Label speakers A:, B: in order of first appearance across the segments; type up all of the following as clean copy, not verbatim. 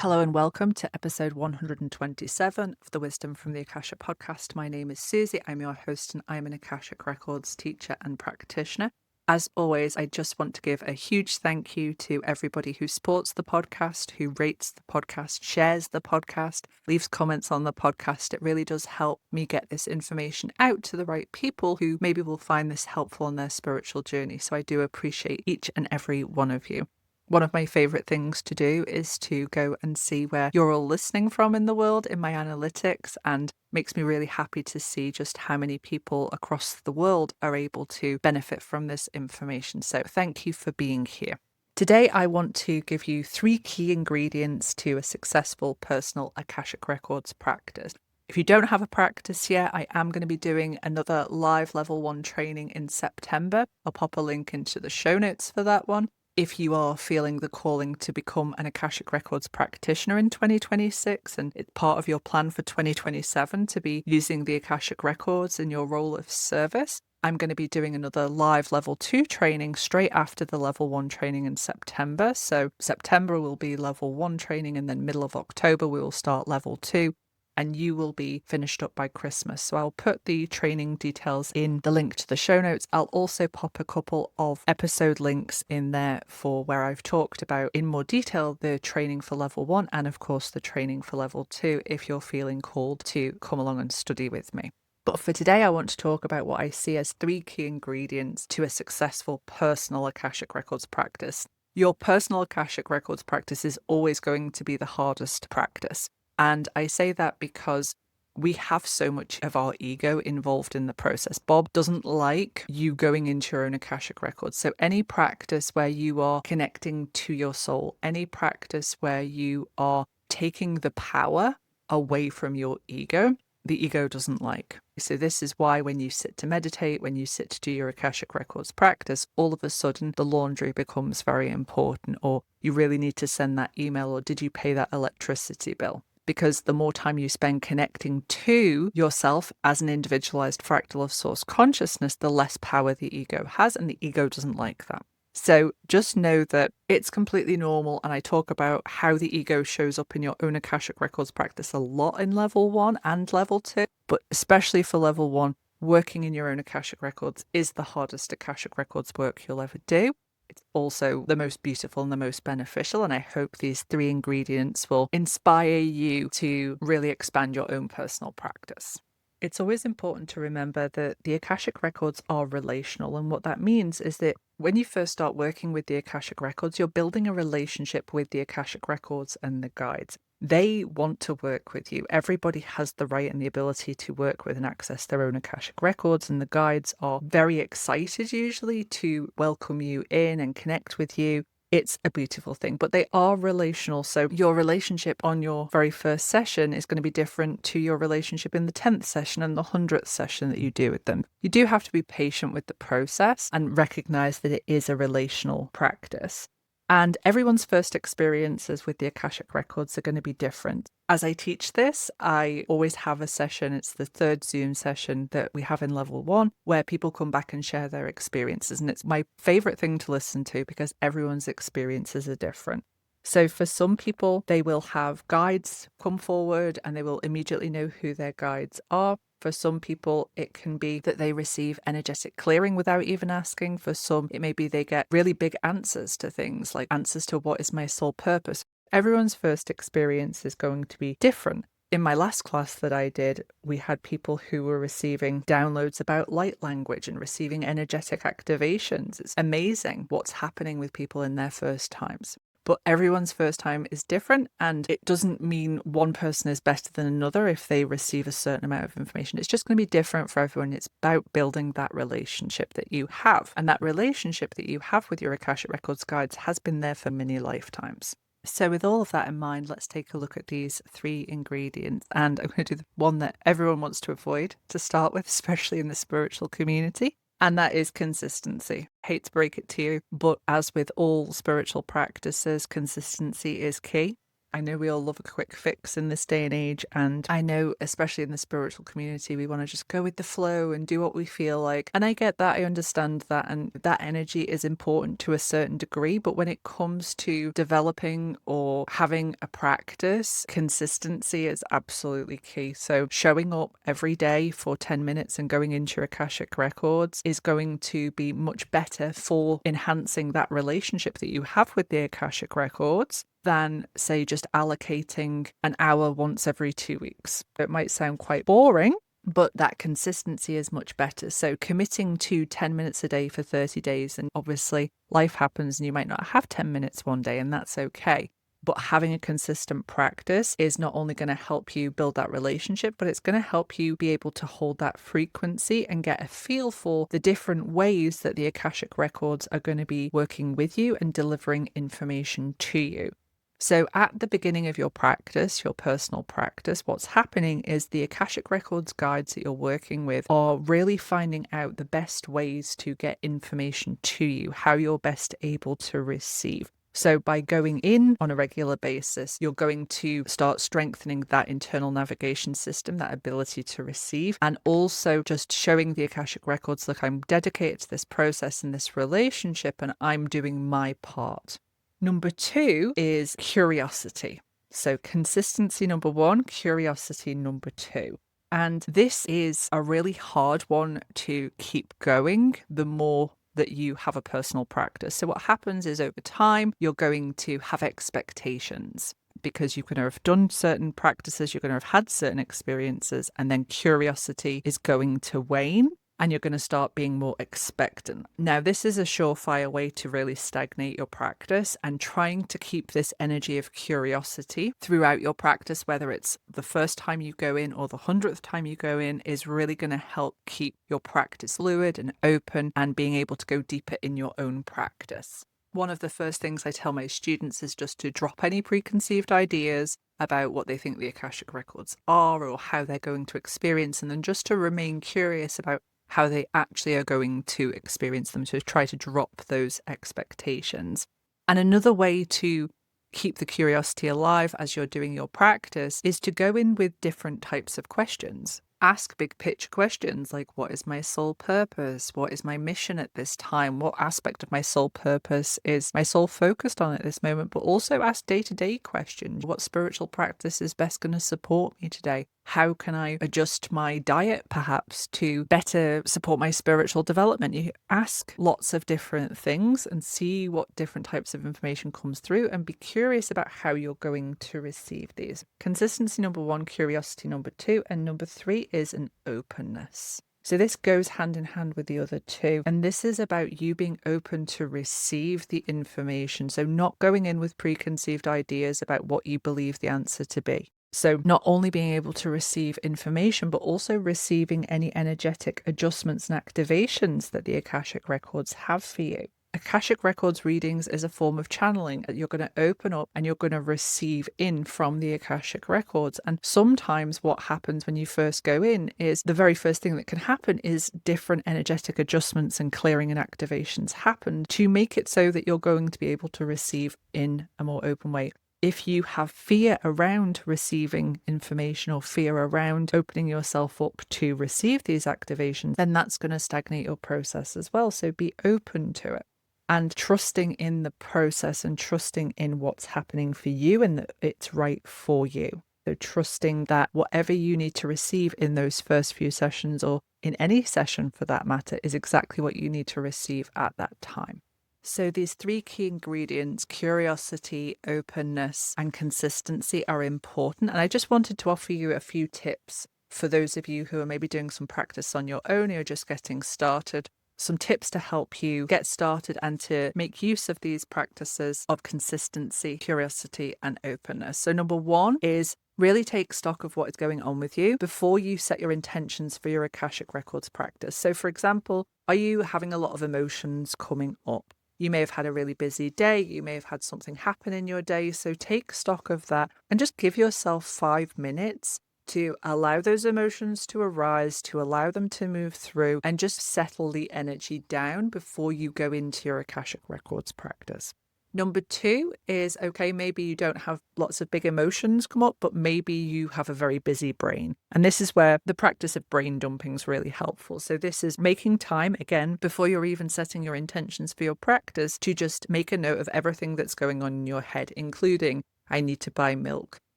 A: Hello and welcome to episode 127 of the Wisdom from the Akasha podcast. My name is Suzie. I'm your host and I'm an Akashic Records teacher and practitioner. As always, I just want to give a huge thank you to everybody who supports the podcast, who rates the podcast, shares the podcast, leaves comments on the podcast. It really does help me get this information out to the right people who maybe will find this helpful on their spiritual journey. So I do appreciate each and every one of you. One of my favorite things to do is to go and see where you're all listening from in the world in my analytics, and makes me really happy to see just how many people across the world are able to benefit from this information. So thank you for being here. Today, I want to give you 3 key ingredients to a successful personal Akashic Records practice. If you don't have a practice yet, I am going to be doing another live level 1 training in September. I'll pop a link into the show notes for that one. If you are feeling the calling to become an Akashic Records practitioner in 2026 and it's part of your plan for 2027 to be using the Akashic Records in your role of service, I'm going to be doing another live level 2 training straight after the level 1 training in September. So September will be level 1 training, and then middle of October we will start level 2. And you will be finished up by Christmas. So I'll put the training details in the link to the show notes. I'll also pop a couple of episode links in there for where I've talked about in more detail the training for level 1 and of course the training for level 2 if you're feeling called to come along and study with me. But for today, I want to talk about what I see as 3 key ingredients to a successful personal Akashic Records practice. Your personal Akashic Records practice is always going to be the hardest practice. And I say that because we have so much of our ego involved in the process. Bob doesn't like you going into your own Akashic Records. So any practice where you are connecting to your soul, any practice where you are taking the power away from your ego, the ego doesn't like. So this is why when you sit to meditate, when you sit to do your Akashic Records practice, all of a sudden the laundry becomes very important, or you really need to send that email, or did you pay that electricity bill? Because the more time you spend connecting to yourself as an individualized fractal of source consciousness, the less power the ego has, and the ego doesn't like that. So just know that it's completely normal, and I talk about how the ego shows up in your own Akashic Records practice a lot in level 1 and level 2, but especially for level 1, working in your own Akashic Records is the hardest Akashic Records work you'll ever do. It's also the most beautiful and the most beneficial, and I hope these 3 ingredients will inspire you to really expand your own personal practice. It's always important to remember that the Akashic Records are relational, and what that means is that when you first start working with the Akashic Records, you're building a relationship with the Akashic Records and the guides. They want to work with you. Everybody has the right and the ability to work with and access their own Akashic Records, and the guides are very excited usually to welcome you in and connect with you. It's a beautiful thing, but they are relational. So your relationship on your very first session is going to be different to your relationship in the 10th session and the 100th session that you do with them. You do have to be patient with the process and recognize that it is a relational practice. And everyone's first experiences with the Akashic Records are going to be different. As I teach this, I always have a session. It's the 3rd Zoom session that we have in level 1, where people come back and share their experiences. And it's my favorite thing to listen to because everyone's experiences are different. So for some people, they will have guides come forward and they will immediately know who their guides are. For some people, it can be that they receive energetic clearing without even asking. For some, it may be they get really big answers to things, like answers to what is my soul purpose. Everyone's first experience is going to be different. In my last class that I did, we had people who were receiving downloads about light language and receiving energetic activations. It's amazing what's happening with people in their first times. But everyone's first time is different, and it doesn't mean one person is better than another if they receive a certain amount of information. It's just going to be different for everyone. It's about building that relationship that you have. And that relationship that you have with your Akashic Records guides has been there for many lifetimes. So with all of that in mind, let's take a look at these 3 ingredients. And I'm going to do the one that everyone wants to avoid to start with, especially in the spiritual community. And that is consistency. I hate to break it to you, but as with all spiritual practices, consistency is key. I know we all love a quick fix in this day and age, and I know, especially in the spiritual community, we want to just go with the flow and do what we feel like. And I get that, I understand that, and that energy is important to a certain degree. But when it comes to developing or having a practice, consistency is absolutely key. So showing up every day for 10 minutes and going into your Akashic Records is going to be much better for enhancing that relationship that you have with the Akashic Records than, say, just allocating an hour once every 2 weeks. It might sound quite boring, but that consistency is much better. So committing to 10 minutes a day for 30 days, and obviously life happens and you might not have 10 minutes one day, and that's okay. But having a consistent practice is not only going to help you build that relationship, but it's going to help you be able to hold that frequency and get a feel for the different ways that the Akashic Records are going to be working with you and delivering information to you. So at the beginning of your practice, your personal practice, what's happening is the Akashic Records guides that you're working with are really finding out the best ways to get information to you, how you're best able to receive. So by going in on a regular basis, you're going to start strengthening that internal navigation system, that ability to receive, and also just showing the Akashic Records, look, I'm dedicated to this process and this relationship, and I'm doing my part. Number 2 is curiosity. So consistency number 1, curiosity number 2. And this is a really hard one to keep going the more that you have a personal practice. So what happens is over time, you're going to have expectations because you're going to have done certain practices, you're going to have had certain experiences, and then curiosity is going to wane. And you're going to start being more expectant. Now, this is a surefire way to really stagnate your practice, and trying to keep this energy of curiosity throughout your practice, whether it's the first time you go in or the 100th time you go in, is really going to help keep your practice fluid and open and being able to go deeper in your own practice. One of the first things I tell my students is just to drop any preconceived ideas about what they think the Akashic Records are or how they're going to experience, and then just to remain curious about how they actually are going to experience them, to try to drop those expectations. And another way to keep the curiosity alive as you're doing your practice is to go in with different types of questions. Ask big picture questions like, what is my soul purpose? What is my mission at this time? What aspect of my soul purpose is my soul focused on at this moment? But also ask day-to-day questions. What spiritual practice is best going to support me today? How can I adjust my diet perhaps to better support my spiritual development? You ask lots of different things and see what different types of information comes through, and be curious about how you're going to receive these. Consistency number 1, curiosity number 2, and number 3 is an openness. So this goes hand in hand with the other 2. And this is about you being open to receive the information. So not going in with preconceived ideas about what you believe the answer to be. So not only being able to receive information, but also receiving any energetic adjustments and activations that the Akashic Records have for you. Akashic Records readings is a form of channeling that you're going to open up and you're going to receive in from the Akashic Records. And sometimes what happens when you first go in is the very first thing that can happen is different energetic adjustments and clearing and activations happen to make it so that you're going to be able to receive in a more open way. If you have fear around receiving information or fear around opening yourself up to receive these activations, then that's going to stagnate your process as well. So be open to it and trusting in the process and trusting in what's happening for you and that it's right for you. So trusting that whatever you need to receive in those first few sessions, or in any session for that matter, is exactly what you need to receive at that time. So these 3 key ingredients, curiosity, openness, and consistency, are important. And I just wanted to offer you a few tips for those of you who are maybe doing some practice on your own or just getting started. Some tips to help you get started and to make use of these practices of consistency, curiosity, and openness. So number 1 is really take stock of what is going on with you before you set your intentions for your Akashic Records practice. So for example, are you having a lot of emotions coming up? You may have had a really busy day. You may have had something happen in your day. So take stock of that and just give yourself 5 minutes to allow those emotions to arise, to allow them to move through, and just settle the energy down before you go into your Akashic Records practice. Number two is, okay, maybe you don't have lots of big emotions come up, but maybe you have a very busy brain. And this is where the practice of brain dumping is really helpful. So this is making time, again, before you're even setting your intentions for your practice, to just make a note of everything that's going on in your head, including, I need to buy milk.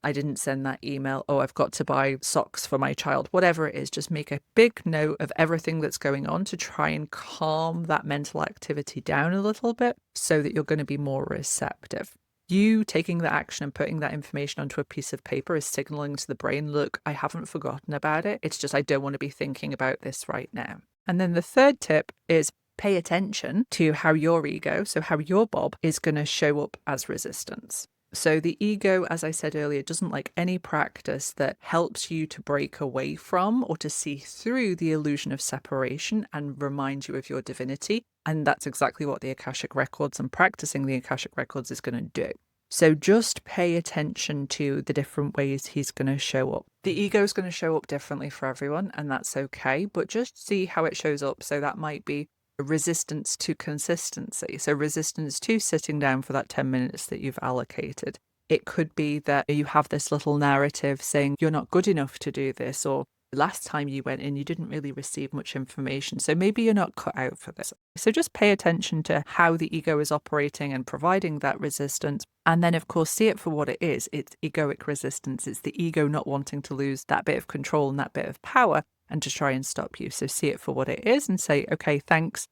A: I didn't send that email. Oh, I've got to buy socks for my child. Whatever it is, just make a big note of everything that's going on to try and calm that mental activity down a little bit so that you're going to be more receptive. You taking the action and putting that information onto a piece of paper is signaling to the brain, look, I haven't forgotten about it. It's just I don't want to be thinking about this right now. And then the third tip is pay attention to how your ego, so how your Bob, is going to show up as resistance. So the ego, as I said earlier, doesn't like any practice that helps you to break away from or to see through the illusion of separation and remind you of your divinity. And that's exactly what the Akashic Records and practicing the Akashic Records is going to do. So just pay attention to the different ways he's going to show up. The ego is going to show up differently for everyone, and that's okay, but just see how it shows up. So that might be resistance to consistency. So resistance to sitting down for that 10 minutes that you've allocated. It could be that you have this little narrative saying you're not good enough to do this, or last time you went in, you didn't really receive much information. So maybe you're not cut out for this. So just pay attention to how the ego is operating and providing that resistance. And then, of course, see it for what it is. It's egoic resistance. It's the ego not wanting to lose that bit of control and that bit of power and to try and stop you. So see it for what it is and say, okay, thanks,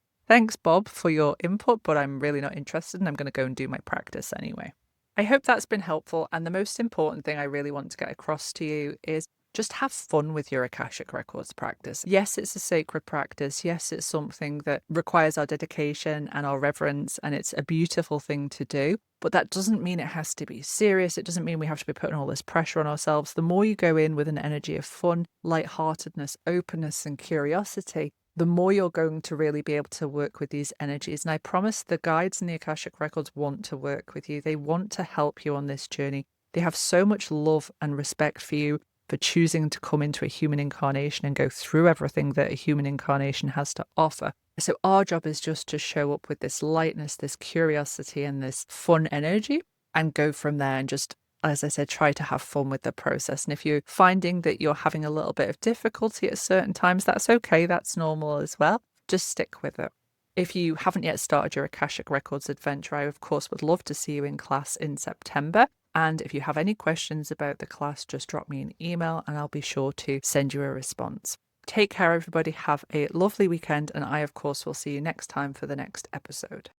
A: Bob, for your input, but I'm really not interested and I'm going to go and do my practice anyway. I hope that's been helpful. And the most important thing I really want to get across to you is just have fun with your Akashic Records practice. Yes, it's a sacred practice. Yes, it's something that requires our dedication and our reverence, and it's a beautiful thing to do. But that doesn't mean it has to be serious. It doesn't mean we have to be putting all this pressure on ourselves. The more you go in with an energy of fun, lightheartedness, openness, and curiosity, the more you're going to really be able to work with these energies. And I promise the guides in the Akashic Records want to work with you. They want to help you on this journey. They have so much love and respect for you for choosing to come into a human incarnation and go through everything that a human incarnation has to offer. So our job is just to show up with this lightness, this curiosity, and this fun energy and go from there and just, as I said, try to have fun with the process. And if you're finding that you're having a little bit of difficulty at certain times, that's okay. That's normal as well. Just stick with it. If you haven't yet started your Akashic Records adventure, I, of course, would love to see you in class in September. And if you have any questions about the class, just drop me an email and I'll be sure to send you a response. Take care, everybody. Have a lovely weekend. And I, of course, will see you next time for the next episode.